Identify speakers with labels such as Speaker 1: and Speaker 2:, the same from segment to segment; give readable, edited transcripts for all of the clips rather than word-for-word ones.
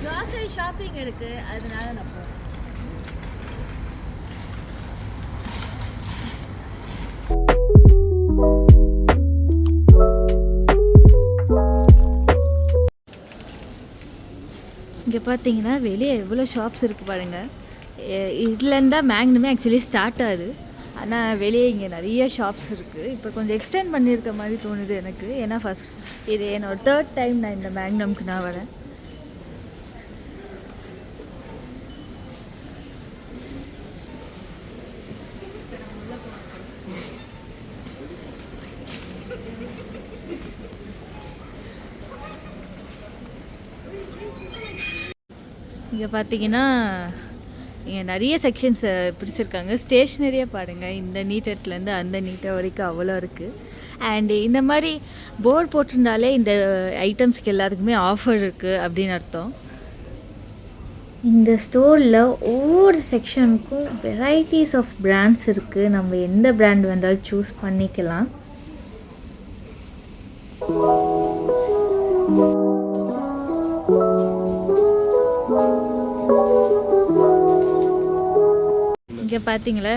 Speaker 1: grocery shopping இருக்கு அதனால நான் போறேன். இங்கே பார்த்தீங்கன்னா வெளியே எவ்வளோ ஷாப்ஸ் இருக்குது பாருங்கள். இதுலேருந்து தான் மேக்னமே ஆக்சுவலி ஸ்டார்ட் ஆகுது. ஆனால் வெளியே இங்கே நிறைய ஷாப்ஸ் இருக்குது. இப்போ கொஞ்சம் எக்ஸ்டெண்ட் பண்ணியிருக்க மாதிரி தோணுது எனக்கு. ஏன்னா ஃபஸ்ட் இது என்னோடய 3rd டைம் நான் இந்த மேக்னம்க்கு நான் வரேன். இங்கே பார்த்தீங்கன்னா இங்கே நிறைய செக்ஷன்ஸை பிடிச்சிருக்காங்க. ஸ்டேஷ்னரியாக பாருங்கள், இந்த நீட்டத்துலேருந்து அந்த நீட்டை வரைக்கும் அவ்வளோ இருக்குது. அண்டு இந்த மாதிரி போர்டு போட்டிருந்தாலே இந்த ஐட்டம்ஸ்க்கு எல்லாத்துக்குமே ஆஃபர் இருக்குது அப்படின்னு அர்த்தம். இந்த ஸ்டோரில் ஒவ்வொரு செக்ஷனுக்கும் வெரைட்டிஸ் ஆஃப் பிராண்ட்ஸ் இருக்குது. நம்ம எந்த பிராண்ட் வந்தாலும் சூஸ் பண்ணிக்கலாம். இங்கே பார்த்தீங்களா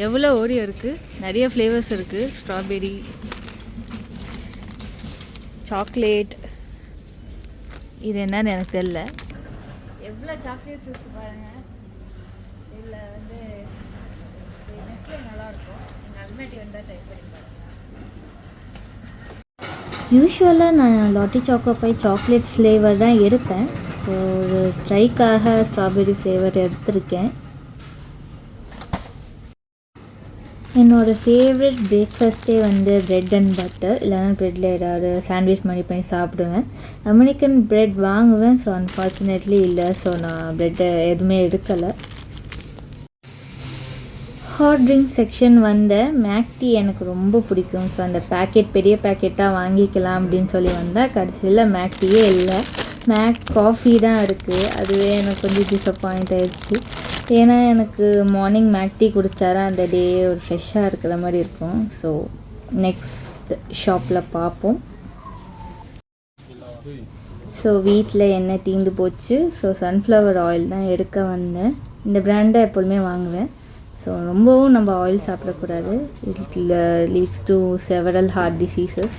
Speaker 1: எவ்வளோ ஓரியோ இருக்குது, நிறைய ஃப்ளேவர்ஸ் இருக்குது. ஸ்ட்ராபெரி, சாக்லேட், இது என்னன்னு எனக்கு தெரியல. எவ்வளோ சாக்லேட்ஸ் இருக்குது பாருங்கள். இதில் வந்து நல்லாயிருக்கும். எங்கள் அல்மேட்டி வந்தால் ட்ரை பண்ணி பாருங்கள். யூஸ்வலாக நான் லாட்டி சாக்கோ பை சாக்லேட் ஃப்ளேவர் தான் எடுப்பேன். ஸோ ஒரு ட்ரைக்காக ஸ்ட்ராபெரி ஃப்ளேவர் எடுத்திருக்கேன். என்னோடய ஃபேவரட் பிரேக்ஃபாஸ்ட்டே வந்து ப்ரெட் அண்ட் பட்டர், இல்லைனா ப்ரெட்டில் ஏதாவது சாண்ட்விச் மாதிரி பண்ணி சாப்பிடுவேன். அமெரிக்கன் ப்ரெட் வாங்குவேன். ஸோ அன்ஃபார்ச்சுனேட்லி இல்லை. ஸோ நான் ப்ரெட்டை எதுவுமே எடுக்கலை. ஹாட் ட்ரிங்க் செக்ஷன் வந்த மேக் டீ எனக்கு ரொம்ப பிடிக்கும். ஸோ அந்த பேக்கெட் பெரிய பேக்கெட்டாக வாங்கிக்கலாம் அப்படின்னு சொல்லி வந்தால் கடைசியில் மேக் டீயே இல்லை, மேக் காஃபி தான் இருக்குது. அதுவே எனக்கு கொஞ்சம் டிசப்பாயிண்ட் ஆகிடுச்சு. ஏன்னா எனக்கு மார்னிங் மேக் டீ குடித்தாரா அந்த டே ஒரு ஃப்ரெஷ்ஷாக இருக்கிற மாதிரி இருக்கும். ஸோ நெக்ஸ்ட் ஷாப்பில் பார்ப்போம். ஸோ வீட்டில் எண்ணெய் தீர்ந்து போச்சு. ஸோ சன்ஃப்ளவர் ஆயில் தான் எடுக்க வந்தேன். இந்த பிராண்டை எப்பொழுதுமே வாங்குவேன். ஸோ ரொம்பவும் நம்ம ஆயில் சாப்பிடக்கூடாது. It leads to several heart diseases.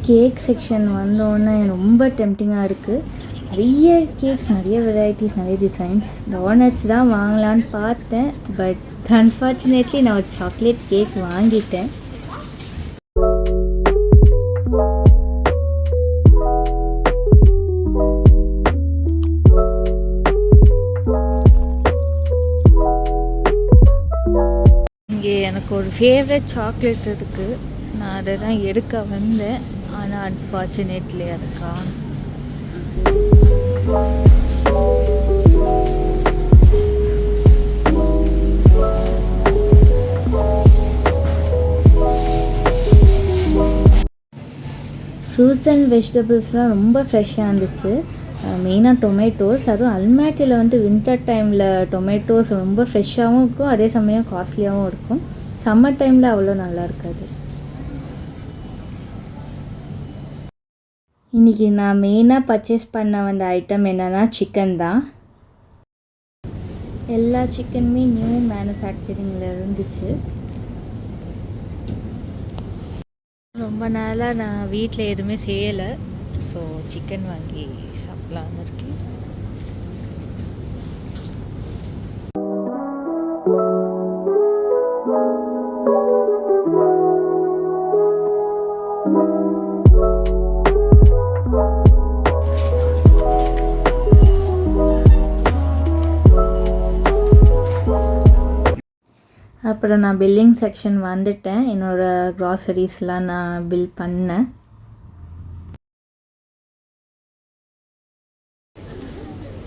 Speaker 1: Cake section வந்தோன்னே ரொம்ப டெம்டிங்காக இருக்குது. நிறைய கேக்ஸ், நிறைய வெரைட்டிஸ், நிறைய டிசைன்ஸ். டோனட்ஸ் தான் வாங்கலான்னு பார்த்தேன். பட் அன்ஃபார்ச்சுனேட்லி நான் ஒரு சாக்லேட் கேக் வாங்கிட்டேன். இங்கே எனக்கு ஒரு ஃபேவரட் சாக்லேட் இருக்குது. நான் அதை தான் எடுக்க வந்தேன். ஆனால் அன்ஃபார்ச்சுனேட்லி அதை காணோம். ஃப்ரூட்ஸ் அண்ட் வெஜிடபிள்ஸ்லாம் ரொம்ப ஃப்ரெஷ்ஷாக இருந்துச்சு. மெயினாக டொமேட்டோஸ், அதுவும் அல்மேட்டியில் வந்து வின்டர் டைமில் டொமேட்டோஸ் ரொம்ப ஃப்ரெஷ்ஷாகவும் இருக்கும், அதே சமயம் காஸ்ட்லியாகவும் இருக்கும். சம்மர் டைமில் அவ்வளோ நல்லா இருக்காது. இன்றைக்கி நான் மெயினாக பர்ச்சேஸ் பண்ண வந்த ஐட்டம் என்னென்னா சிக்கன் தான். எல்லா சிக்கனுமே நியூ மேனுஃபேக்சரிங்கில் இருந்துச்சு. ரொம்ப நாளாக நான் வீட்டில் எதுவுமே செய்யலை. ஸோ சிக்கன் வாங்கி சாப்பிட்லான்னு இருக்கேன். அப்புறம் நான் பில்லிங் செக்ஷன் வந்துட்டேன். என்னோடய க்ராசரிஸ்லாம் நான் பில் பண்ணேன்.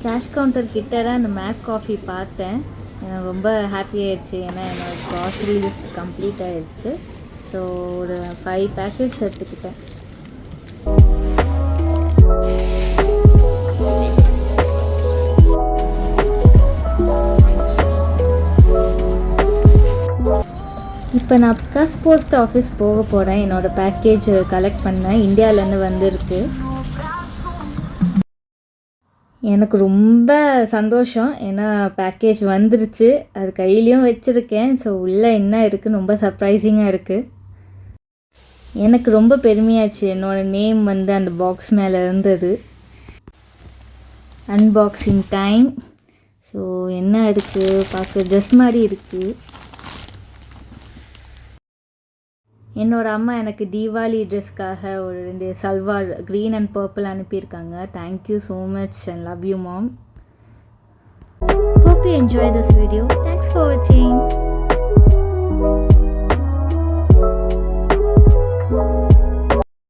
Speaker 1: கேஷ் கவுண்டர் கிட்ட தான் அந்த மேக் காஃபி பார்த்தேன். எனக்கு ரொம்ப ஹாப்பி ஆயிடுச்சு. ஏன்னா என்னோடய க்ராசரி லிஸ்ட் கம்ப்ளீட் ஆகிடுச்சு. ஸோ ஒரு 5 பேக்கெட்ஸ் எடுத்துக்கிட்டேன். இப்போ நான் பிகாஸ் போஸ்ட் ஆஃபீஸ் போக போகிறேன். என்னோடய பேக்கேஜ் கலெக்ட் பண்ணேன். இந்தியாவிலேருந்து வந்திருக்கு. எனக்கு ரொம்ப சந்தோஷம். ஏன்னா பேக்கேஜ் வந்துருச்சு. அது கையிலையும் வச்சுருக்கேன். ஸோ உள்ளே என்ன இருக்குதுன்னு ரொம்ப சர்ப்ரைசிங்காக இருக்குது. எனக்கு ரொம்ப பெருமையாச்சு. என்னோடய நேம் வந்து அந்த பாக்ஸ் மேலே இருந்தது. Unboxing time. ஸோ என்ன இருக்குது பார்க்க ட்ரெஸ் மாதிரி இருக்குது. என்னோடய அம்மா எனக்கு தீபாவளி ட்ரெஸ்க்காக ஒரு 2 சல்வார் க்ரீன் அண்ட் பர்பிள் அனுப்பியிருக்காங்க. Thank you so much and love you mom. Hope you enjoy this video. Thanks for watching.